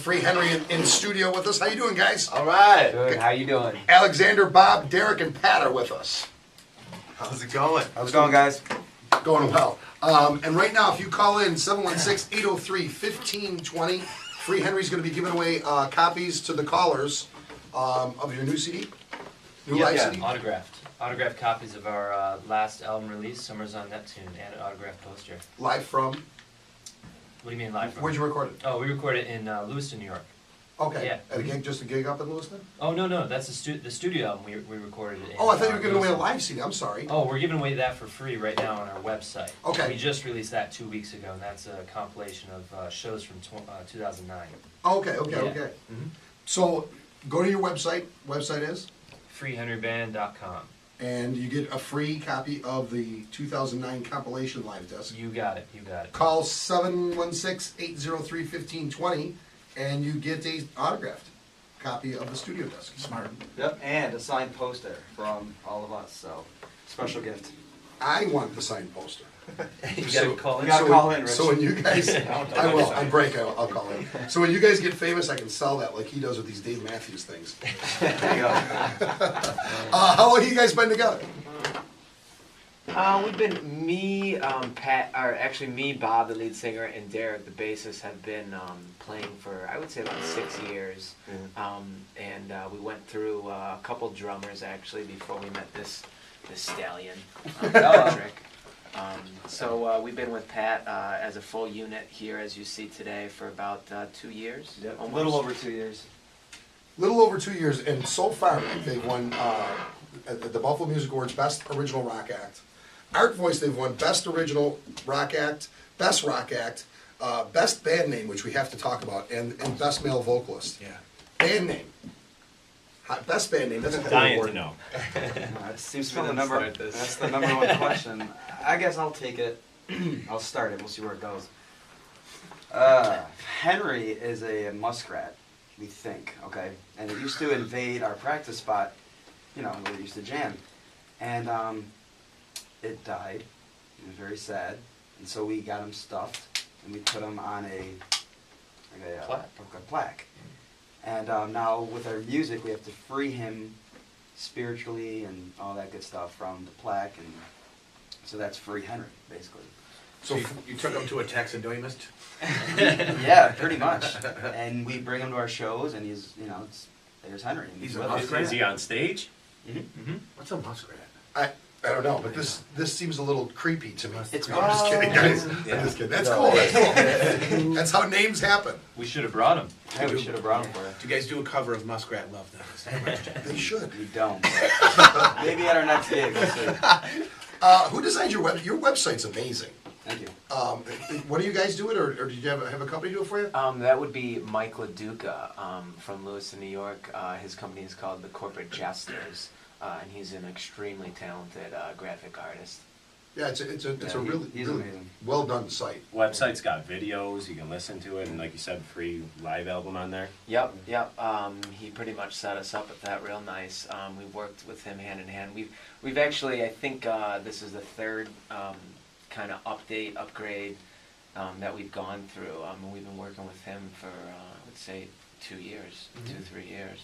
Free Henry in studio with us. How you doing, guys? All right. Good. How you doing? Alexander, Bob, Derek, and Pat are with us. How's it going? How's it going, guys? Going well. And right now, if you call in 716-803-1520, Free Henry's going to be giving away copies to the callers of your new CD, live CD. Autographed copies of our last album release, Summers on Neptune, and an autographed poster. Live from? What do you mean live from? Where'd you record it? Oh, we recorded it in Lewiston, New York. Okay. Yeah. At a gig, just a gig up in Lewiston? Oh, no, that's the studio album we recorded it in. Oh, I thought you were giving away a Lewiston. live CD. I'm sorry. Oh, we're giving away that for free right now on our website. Okay. We just released that 2 weeks ago, and that's a compilation of shows from 2009. Okay. Mm-hmm. So, go to your website. Website is? freehenryband.com. And you get a free copy of the 2009 compilation live disc. You got it. Call 716-803-1520 and you get a autographed copy of the studio disc. Smart. Yep, and a signed poster from all of us, so special gift. I want the signed poster. You gotta call in. You gotta call in, Rich. So when you guys, I will, on break, I'll call in. So when you guys get famous, I can sell that like he does with these Dave Matthews things. There you go. How long have you guys been together? We've been me, Bob, the lead singer, and Derek, the bassist, have been playing for, I would say, about 6 years. And we went through a couple drummers actually before we met this stallion, Patrick. So we've been with Pat as a full unit here, as you see today, for about 2 years. Yep, a almost. little over 2 years. Little over 2 years, and so far they've won at the Buffalo Music Awards Best Original Rock Act. Art Voice, they've won Best Original Rock Act, Best Rock Act, Best Band Name, which we have to talk about, and Best Male Vocalist. Yeah. Band Name. Best Band Name, that's a cool Dying award. to know. It seems to be Someone the number. start this. That's the number one question. I guess I'll take it. I'll start it. We'll see where it goes. Henry is a muskrat, we think, okay? And it used to invade our practice spot, where we used to jam. And it died. It was very sad. And so we got him stuffed, and we put him on a plaque. And now with our music, we have to free him spiritually and all that good stuff from the plaque, and so that's Free Henry, basically. So you took him to a taxidermist? Yeah, pretty much. And we bring him to our shows, and he's, there's Henry. And He's with a us. muskrat? Is he on stage? What's a muskrat? I don't know, but this seems a little creepy to me. It's No, I'm just kidding, guys. I'm just kidding. That's cool. That's how names happen. We should have brought him. Yeah, we should have brought him for you. Do you guys do a cover of Muskrat Love now? Is that right? They should. We don't. But maybe at our next gig, we'll see. Who designed your web? Your website's amazing. Thank you. What do you guys do it, or did you have a company do it for you? That would be Mike LaDuca from Lewiston, New York. His company is called The Corporate Jesters, and he's an extremely talented graphic artist. Yeah, it's a really, he's really amazing. well done site. Website's got videos, you can listen to it, and like you said, free live album on there. Yep. He pretty much set us up with that real nice. We worked with him hand in hand. We've actually, I think this is the third kind of upgrade that we've gone through. And we've been working with him for, I would say, 2 years, 2-3 years.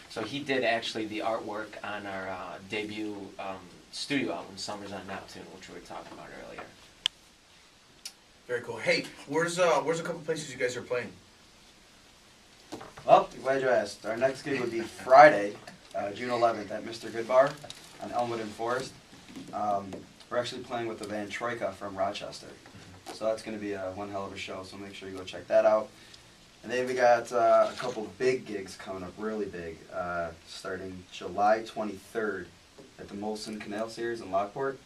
So he did actually the artwork on our debut studio album, Summers on Neptune, which we were talking about earlier. Very cool. Hey, where's a couple places you guys are playing? Well, glad you asked. Our next gig would be Friday, June 11th at Mr. Goodbar on Elmwood and Forest. We're actually playing with the band Troika from Rochester. So that's going to be one hell of a show, so make sure you go check that out. And then we got a couple big gigs coming up, really big, starting July 23rd at the Molson Canal Series in Lockport.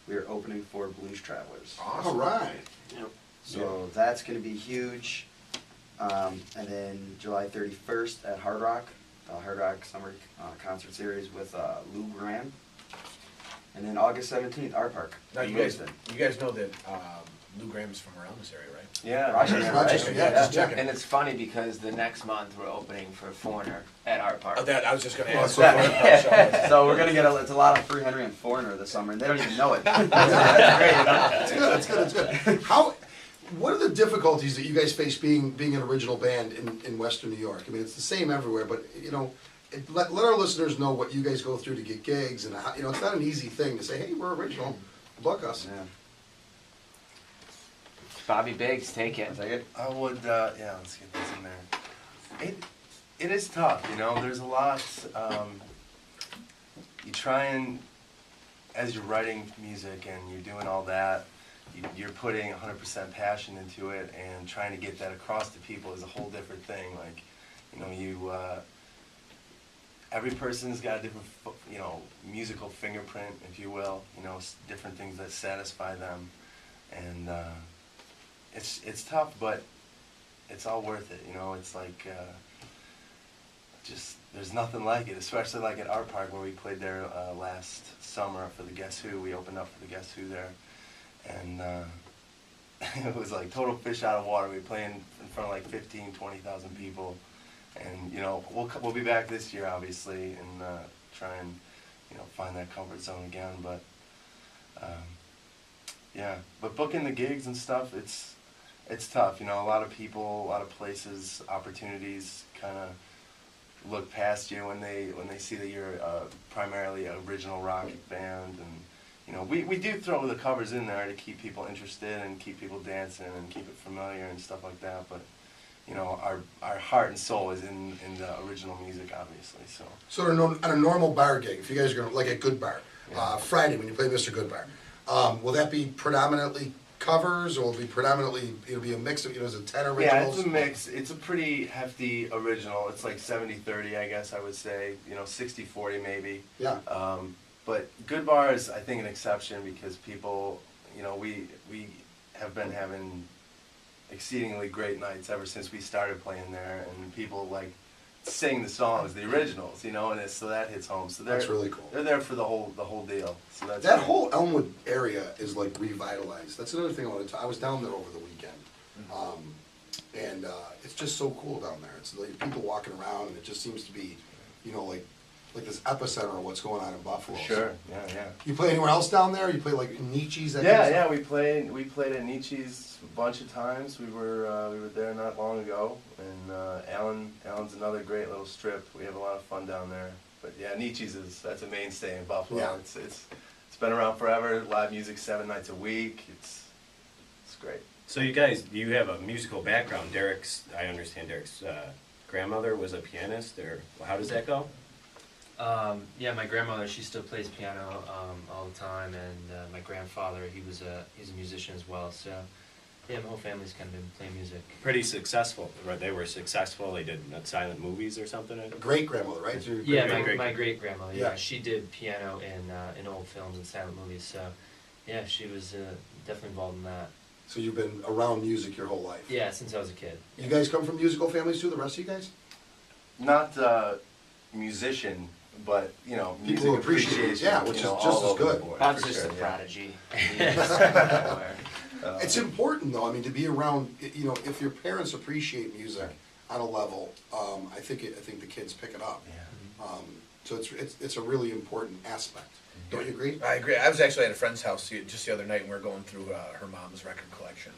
We are opening for Blues Travelers. All right. So that's going to be huge. And then July 31st at Hard Rock Summer Concert Series with Lou Graham. And then August 17th, Art Park. Now in you guys Lewiston. know that Lou Graham's from around this area, right? Yeah. Rochester, yeah, just checking. And it's funny because the next month we're opening for Foreigner at Art Park. Oh, that I was just going to ask. So we're gonna get it's a lot of Free Henry and Foreigner this summer, and they don't even know it. That's great. That's good. How? What are the difficulties that you guys face being an original band in Western New York? I mean, it's the same everywhere, but let our listeners know what you guys go through to get gigs, and how, it's not an easy thing to say, hey, we're original, book us. Yeah. Bobby Biggs, take it. Take it. I would, yeah, let's get this in there. It is tough, there's a lot, you try and, as you're writing music and you're doing all that, you're putting 100% passion into it, and trying to get that across to people is a whole different thing. Like, every person's got a different, musical fingerprint, if you will, different things that satisfy them, and it's tough, but it's all worth it, it's like, just, there's nothing like it, especially like at Art Park where we played there last summer for the Guess Who. We opened up for the Guess Who there, and it was like total fish out of water. We were playing in front of like 15, 20,000 people, and we'll be back this year obviously, and try and find that comfort zone again. But yeah, but booking the gigs and stuff, it's tough. A lot of people, a lot of places, opportunities kind of look past you when they see that you're primarily an original rock band, and we do throw the covers in there to keep people interested and keep people dancing and keep it familiar and stuff like that. But our heart and soul is in the original music, obviously. So on a normal bar gig, if you guys are going to, like at Good Bar, Friday when you play Mr. Good Bar, will that be predominantly covers, or will it be predominantly, it'll be a mix of, is it 10 originals? Yeah, it's a mix. It's a pretty hefty original. It's like 70-30, I guess I would say, 60-40 maybe. Yeah. But Good Bar is, I think, an exception because people, we have been having exceedingly great nights ever since we started playing there, and people like sing the songs, the originals, and so that hits home. So That's really cool. They're there for the whole deal. So that's That great. whole Elmwood area is like revitalized. That's another thing I wanted to. I was down there over the weekend, and it's just so cool down there. It's like people walking around, and it just seems to be, like this epicenter of what's going on in Buffalo. Sure. Yeah. You play anywhere else down there? You play like Nietzsche's? Yeah. We played at Nietzsche's a bunch of times. We were there not long ago, and Allen's another great little strip. We have a lot of fun down there. But yeah, Nietzsche's that's a mainstay in Buffalo. Yeah. It's been around forever. Live music 7 nights a week. It's great. So you guys, you have a musical background. I understand Derek's grandmother was a pianist, or how does that go? Yeah, my grandmother, she still plays piano all the time, and my grandfather, he's a musician as well. So yeah, my whole family's kind of been playing music. Pretty successful, right? They were successful. They did silent movies or something. Great grandmother, right? Yeah, my great grandmother. Yeah. Yeah, she did piano in old films and silent movies. So yeah, she was definitely involved in that. So you've been around music your whole life? Yeah, since I was a kid. You guys come from musical families too, the rest of you guys? Not musician, but People music who appreciate it, appreciation, yeah, which is all just as over the good. board, Bob's for just sure, a yeah. prodigy. It's important though, I mean, to be around, if your parents appreciate music on a level, I think the kids pick it up. Yeah. So it's a really important aspect. Don't you agree? I agree. I was actually at a friend's house just the other night, and we were going through her mom's record collection,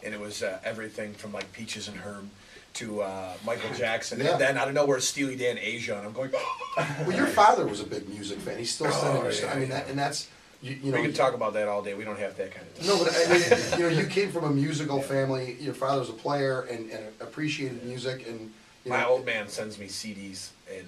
and it was everything from like Peaches and Herb to Michael Jackson, Yeah. and then out of nowhere, Steely Dan, Asia, and I'm going. Well, your father was a big music fan. He's still sending us. yeah, I mean, yeah. that's you know. We can talk about that all day. We don't have that kind of time. No, but I mean, you came from a musical family. Your father was a player and appreciated music, and My old man sends me CDs and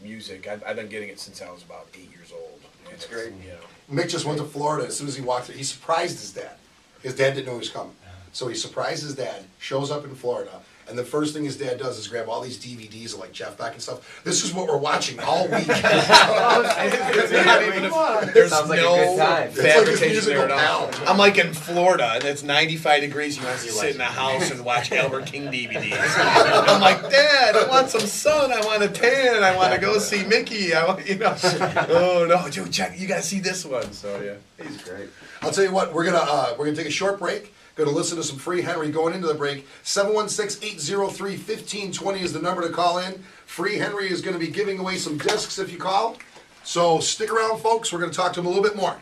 music. I've been getting it since I was about 8 years old. That's great. You know. Mick just went to Florida. As soon as he walked through, he surprised his dad. His dad didn't know he was coming. So he surprised his dad, shows up in Florida, and the first thing his dad does is grab all these DVDs of like Jeff Beck and stuff. This is what we're watching all week. There's Sounds like a no good time. It's like his fabrication musical there at all. pal. I'm like in Florida, and it's 95 degrees. You want to sit in the house and watch Albert King DVDs. I'm like, Dad, I want some sun. I want a tan. I want to go see Mickey. I want, Oh no, dude, check. You gotta see this one. So yeah, He's great. I'll tell you what, we're gonna take a short break. Going to listen to some Free Henry going into the break. 716-803-1520 is the number to call in. Free Henry is going to be giving away some discs if you call. So stick around, folks. We're going to talk to him a little bit more.